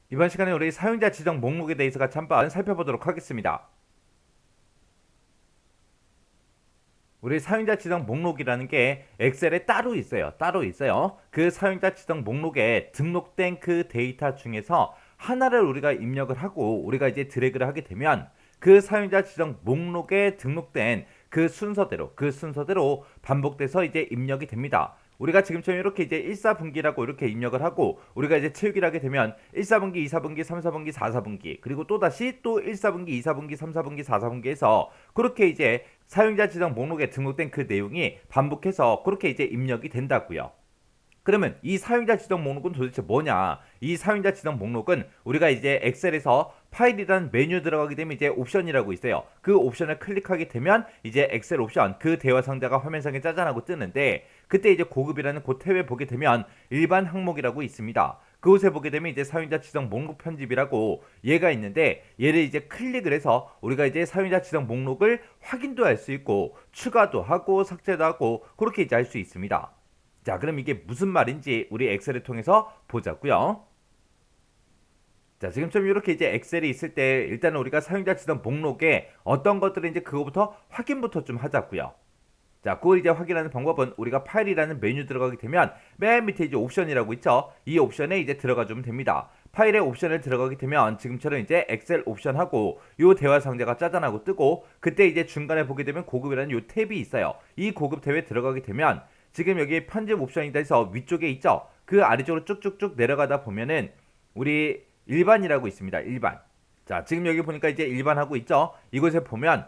이번 시간에 우리 사용자 지정 목록에 대해서 같이 한번 살펴보도록 하겠습니다. 우리 사용자 지정 목록이라는 게 엑셀에 따로 있어요. 따로 있어요. 그 사용자 지정 목록에 등록된 그 데이터 중에서 하나를 우리가 입력을 하고 우리가 이제 드래그를 하게 되면 그 사용자 지정 목록에 등록된 그 순서대로 반복돼서 이제 입력이 됩니다. 우리가 지금처럼 이렇게 이제 1사분기라고 이렇게 입력을 하고 우리가 이제 채우기를 하게 되면 1사분기, 2사분기, 3사분기, 4사분기 그리고 또다시 또 1사분기, 2사분기, 3사분기, 4사분기에서 그렇게 이제 사용자 지정 목록에 등록된 그 내용이 반복해서 그렇게 이제 입력이 된다고요. 그러면 이 사용자 지정 목록은 도대체 뭐냐? 이 사용자 지정 목록은 우리가 이제 엑셀에서 파일이라는 메뉴 들어가게 되면 이제 옵션이라고 있어요. 그 옵션을 클릭하게 되면 이제 엑셀 옵션 그 대화 상자가 화면상에 짜잔하고 뜨는데 그때 이제 고급이라는 그 탭에 보게 되면 일반 항목이라고 있습니다. 그곳에 보게 되면 이제 사용자 지정 목록 편집이라고 얘가 있는데 얘를 이제 클릭을 해서 우리가 이제 사용자 지정 목록을 확인도 할 수 있고 추가도 하고 삭제도 하고 그렇게 이제 할 수 있습니다. 자, 그럼 이게 무슨 말인지 우리 엑셀을 통해서 보자고요. 자, 지금처럼 이렇게 이제 엑셀이 있을 때 일단은 우리가 사용자 지정 목록에 어떤 것들인지 그거부터 확인부터 좀 하자고요. 자, 그걸 이제 확인하는 방법은 우리가 파일이라는 메뉴 들어가게 되면 맨 밑에 이제 옵션이라고 있죠. 이 옵션에 이제 들어가 주면 됩니다. 파일의 옵션을 들어가게 되면 지금처럼 이제 엑셀 옵션하고 요 대화 상자가 짜잔하고 뜨고 그때 이제 중간에 보게 되면 고급이라는 요 탭이 있어요. 이 고급 탭에 들어가게 되면 지금 여기 편집 옵션이다 해서 위쪽에 있죠. 그 아래쪽으로 쭉쭉쭉 내려가다 보면은 우리 일반이라고 있습니다. 일반. 자, 지금 여기 보니까 이제 일반하고 있죠. 이곳에 보면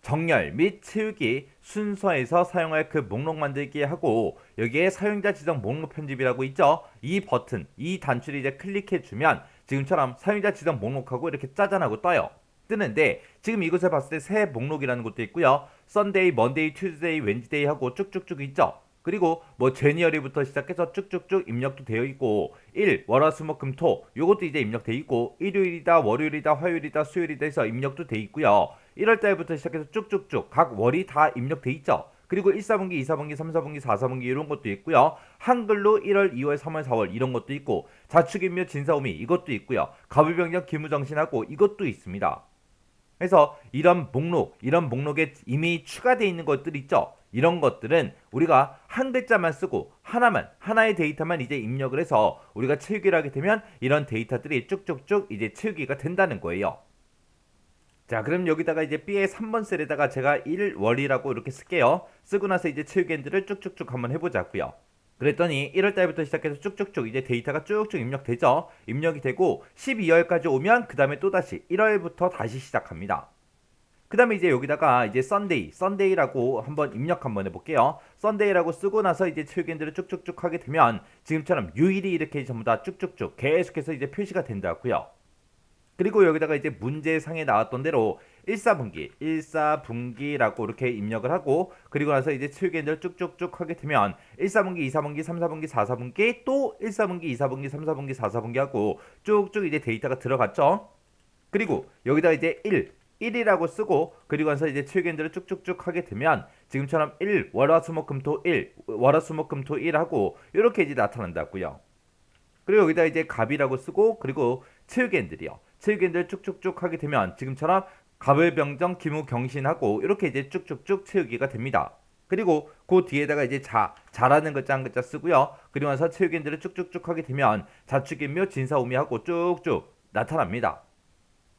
정렬 및 채우기 순서에서 사용할 그 목록 만들기 하고 여기에 사용자 지정 목록 편집이라고 있죠. 이 버튼, 이 단추를 이제 클릭해 주면 지금처럼 사용자 지정 목록하고 이렇게 짜잔하고 떠요. 뜨는데 지금 이곳에 봤을 때 새 목록이라는 것도 있고요. 썬데이, 먼데이, 튜즈데이, 웬즈데이 하고 쭉쭉쭉 있죠. 그리고 뭐 제니어리부터 시작해서 쭉쭉쭉 입력도 되어 있고 월화수목금토 요것도 이제 입력되어 있고 일요일이다 월요일이다 화요일이다 수요일이다 해서 입력도 되어 있고요. 1월달부터 시작해서 쭉쭉쭉 각 월이 다 입력돼 있죠. 그리고 1사분기, 2사분기, 3사분기, 4사분기 이런 것도 있고요. 한글로 1월, 2월, 3월, 4월 이런 것도 있고 자축인묘, 진사오미 이것도 있고요. 가불병정, 기무정신하고 이것도 있습니다. 그래서 이런 목록에 이미 추가되어 있는 것들 있죠. 이런 것들은 우리가 한 글자만 쓰고 하나의 데이터만 이제 입력을 해서 우리가 채우기를 하게 되면 이런 데이터들이 쭉쭉쭉 이제 채우기가 된다는 거예요. 자, 그럼 여기다가 이제 B의 3번 셀에다가 제가 1월이라고 이렇게 쓸게요. 쓰고 나서 이제 채우기 핸들을 쭉쭉쭉 한번 해보자고요. 그랬더니 1월 달부터 시작해서 쭉쭉쭉 이제 데이터가 쭉쭉 입력되죠. 입력이 되고 12월까지 오면 그 다음에 또다시 1월부터 다시 시작합니다. 그 다음에 이제 여기다가 이제 썬데이라고 한번 입력 한번 해볼게요. 썬데이라고 쓰고 나서 이제 채우기 핸들을 쭉쭉쭉 하게 되면 지금처럼 요일이 이렇게 전부 다 쭉쭉쭉 계속해서 이제 표시가 된다고요. 그리고 여기다가 이제 문제상에 나왔던 대로 1사분기라고 이렇게 입력을 하고 그리고 나서 이제 채우기 핸들 쭉쭉쭉 하게 되면 1사분기, 2사분기, 3사분기, 4사분기 또 1사분기, 2사분기, 3사분기, 4사분기 하고 쭉쭉 이제 데이터가 들어갔죠. 그리고 여기다 이제 1이라고 쓰고 그리고 나서 이제 채우기 핸들을 쭉쭉쭉 하게 되면 지금처럼 월화수목금토 1 하고 이렇게 이제 나타난다고요. 그리고 여기다 이제 갑이라고 쓰고 그리고 채우기 핸들이요. 채우기 핸들 쭉쭉쭉 하게 되면 지금처럼 갑을병정 기무경신하고 이렇게 이제 쭉쭉쭉 채우기가 됩니다. 그리고 그 뒤에다가 이제 자라는 글자 한 글자 쓰고요. 그리고 나서 채우기 핸들을 쭉쭉쭉 하게 되면 자축인묘 진사오미하고 쭉쭉 나타납니다.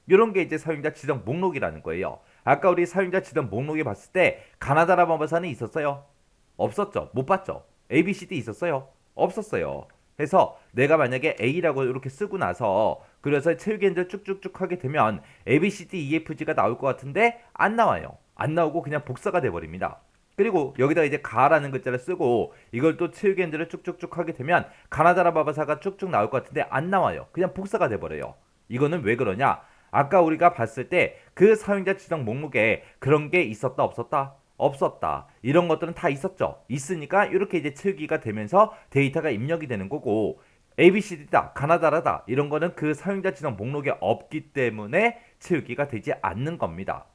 이런 게 이제 사용자 지정 목록이라는 거예요. 아까 우리 사용자 지정 목록에 봤을 때 가나다라 마법사는 있었어요? 없었죠. 못 봤죠. ABCD 있었어요? 없었어요. 그래서 내가 만약에 A라고 이렇게 쓰고 나서 그래서 채우기 핸들 쭉쭉쭉 하게 되면 ABCD EFG가 나올 것 같은데 안 나와요. 안 나오고 그냥 복사가 돼버립니다. 그리고 여기다 이제 가라는 글자를 쓰고 이걸 또 채우기 핸들을 쭉쭉쭉 하게 되면 가나다라 바바사가 쭉쭉 나올 것 같은데 안 나와요. 그냥 복사가 돼버려요. 이거는 왜 그러냐? 아까 우리가 봤을 때 그 사용자 지정 목록에 그런 게 있었다 없었다? 없었다. 이런 것들은 다 있었죠. 있으니까 이렇게 이제 채우기가 되면서 데이터가 입력이 되는 거고 ABCD다, 가나다라다 이런 거는 그 사용자 지정 목록에 없기 때문에 채우기가 되지 않는 겁니다.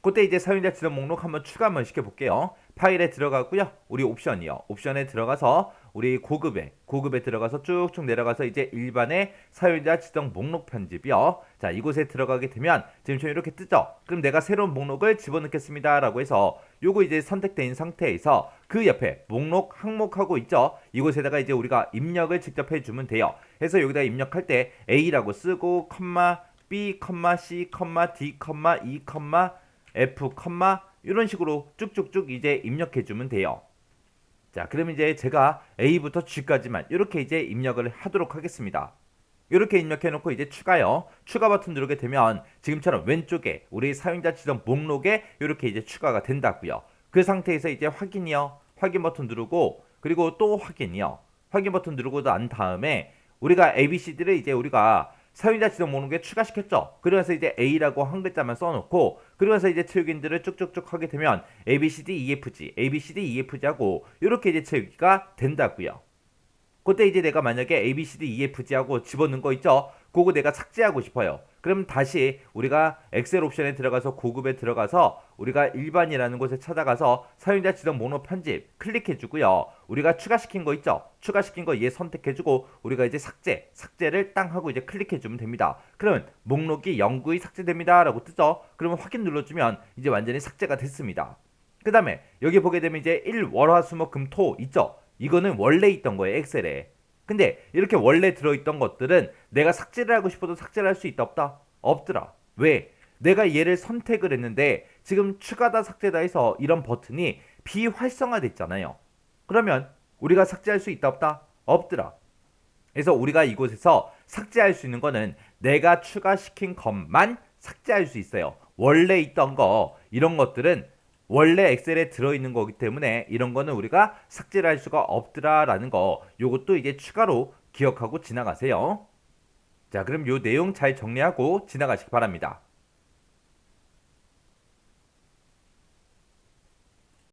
그때 이제 사용자 지정 목록 한번 추가 한번 시켜볼게요. 파일에 들어가고요. 우리 옵션이요. 옵션에 들어가서 우리 고급에 들어가서 쭉쭉 내려가서 이제 일반의 사용자 지정 목록 편집이요. 자, 이곳에 들어가게 되면 지금 이렇게 뜨죠. 그럼 내가 새로운 목록을 집어넣겠습니다 라고 해서 요거 이제 선택된 상태에서 그 옆에 목록 항목하고 있죠. 이곳에다가 이제 우리가 입력을 직접 해주면 돼요. 그래서 여기다 입력할 때 A라고 쓰고 B, C, D, E, F, 이런 식으로 쭉쭉쭉 이제 입력해주면 돼요. 자, 그럼 이제 제가 A부터 G까지만 이렇게 이제 입력을 하도록 하겠습니다. 이렇게 입력해놓고 이제 추가요. 추가 버튼 누르게 되면 지금처럼 왼쪽에 우리 사용자 지정 목록에 이렇게 이제 추가가 된다고요. 그 상태에서 이제 확인이요. 확인 버튼 누르고 그리고 또 확인이요. 확인 버튼 누르고 난 다음에 우리가 ABCD를 이제 우리가 사용자 지정 목록에 추가시켰죠. 그러면서 이제 A라고 한 글자만 써놓고 그러면서 이제 채우기들을 쭉쭉쭉 하게 되면 ABCD, EFG, ABCD, EFG 하고 이렇게 이제 채우기가 된다고요. 그때 이제 내가 만약에 ABCD, EFG 하고 집어넣은 거 있죠? 그거 내가 삭제하고 싶어요. 그럼 다시 우리가 엑셀 옵션에 들어가서 고급에 들어가서 우리가 일반이라는 곳에 찾아가서 사용자 지정 목록 편집 클릭해주고요. 우리가 추가시킨 거 있죠? 추가시킨 거 얘 선택해주고 우리가 이제 삭제를 땅 하고 이제 클릭해주면 됩니다. 그러면 목록이 영구히 삭제됩니다 라고 뜨죠? 그러면 확인 눌러주면 이제 완전히 삭제가 됐습니다. 그 다음에 여기 보게 되면 이제 1, 월, 화, 수, 목, 금, 토 있죠? 이거는 원래 있던 거예요, 엑셀에. 근데 이렇게 원래 들어있던 것들은 내가 삭제를 하고 싶어도 삭제를 할 수 있다 없다? 없더라. 왜? 내가 얘를 선택을 했는데 지금 추가다 삭제다 해서 이런 버튼이 비활성화됐잖아요. 그러면 우리가 삭제할 수 있다 없다? 없더라. 그래서 우리가 이곳에서 삭제할 수 있는 거는 내가 추가시킨 것만 삭제할 수 있어요. 원래 있던 거 이런 것들은 원래 엑셀에 들어있는 거기 때문에 이런 거는 우리가 삭제를 할 수가 없더라라는 거 요것도 이제 추가로 기억하고 지나가세요. 자, 그럼 요 내용 잘 정리하고 지나가시기 바랍니다.